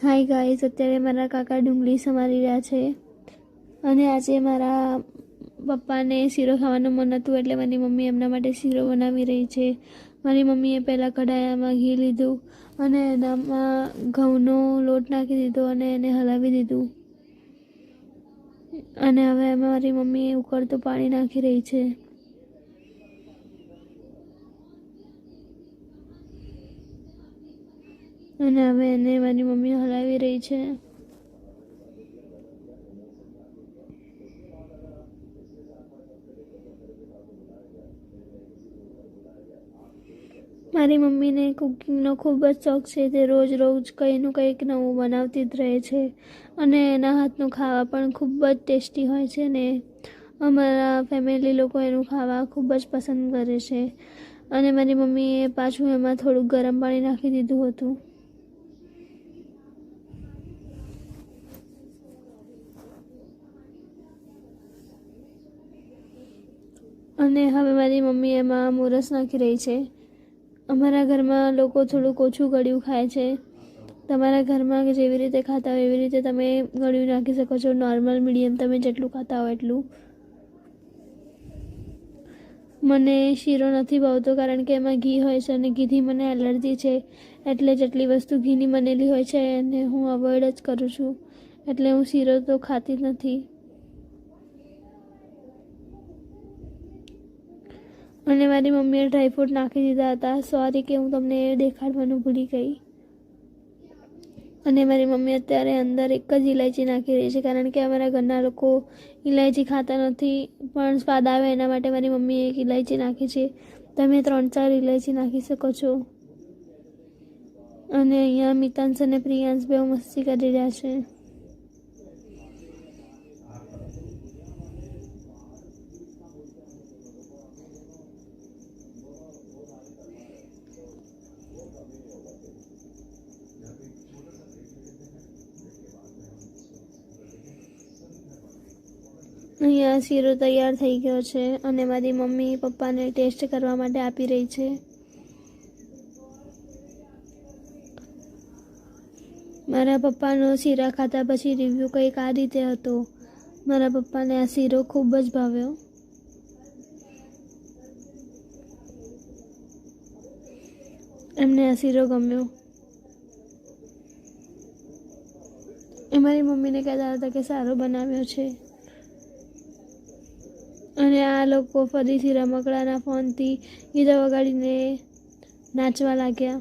Hi guys, અત્યારે મારા કાકા ડુંગળી સમારી રહ્યા છે અને આજે મારા પપ્પાને શીરો ખાવાનું મન હતું એટલે મારી મમ્મી એમના માટે શીરો બનાવી રહી છે. મારી મમ્મીએ પહેલાં કઢાઈમાં ઘી લીધું અને એનામાં ઘઉંનો લોટ નાખી દીધો અને એને હલાવી દીધું અને હવે એમાં મારી મમ્મી ઉકળતું પાણી નાખી રહી છે. અને હવે એને મારી મમ્મી હલાવી રહી છે. મારી મમ્મીને કુકિંગનો ખૂબ જ શોખ છે. તે રોજ કંઈનું કંઈક નવું બનાવતી જ રહે છે અને એના હાથનું ખાવા પણ ખૂબ જ ટેસ્ટી હોય છે ને અમારા ફેમિલી લોકો એનું ખાવા ખૂબ જ પસંદ કરે છે. અને મારી મમ્મીએ પાછું એમાં થોડુંક ગરમ પાણી નાખી દીધું હતું. અને હવે મારી મમ્મી એમાં મોરસ નાખી રહી છે. અમારા ઘરમાં લોકો થોડુંક ઓછું ગળ્યું ખાય છે. તમારા ઘરમાં જેવી રીતે ખાતા હોય એવી રીતે તમે ગળ્યું નાખી શકો છો. નોર્મલ મીડિયમ તમે જેટલું ખાતા હોય એટલું. મને શીરો નથી ભાવતો કારણ કે એમાં ઘી હોય છે અને ઘીથી મને એલર્જી છે. એટલે જેટલી વસ્તુ ઘીની બનેલી હોય છે એને હું અવોઇડ જ કરું છું. એટલે હું શીરો તો ખાતી જ નથી. અને મારી મમ્મીએ ડ્રાયફ્રૂટ નાખી દીધા હતા. સોરી કે હું તમને દેખાડવાનું ભૂલી ગઈ. અને મારી મમ્મી અત્યારે અંદર એક જ ઇલાયચી નાખી રહી છે કારણ કે અમારા ઘરના લોકો ઇલાયચી ખાતા નથી, પણ સ્વાદ આવે એના માટે મારી મમ્મીએ એક ઇલાયચી નાખી છે. તમે 3-4 ઇલાયચી નાખી શકો છો. અને અહીંયા મિતાંશ અને પ્રિયાંશ બહુ મસ્તી કરી રહ્યા છે. અહીંયા શીરો તૈયાર થઈ ગયો છે અને મારી મમ્મી પપ્પાને ટેસ્ટ કરવા માટે આપી રહી છે. મારા પપ્પાનો શીરા ખાતા પછી રિવ્યૂ કંઈક આ રીતે હતો. મારા પપ્પાને આ શીરો ખૂબ જ ભાવ્યો. એમને આ શીરો ગમ્યો. એ મારી મમ્મીને કહેતા હતા કે સારો બનાવ્યો છે. અને આ લોકો ફરીથી રમકડાના ફોનથી ગીતો વગાડીને નાચવા લાગ્યા.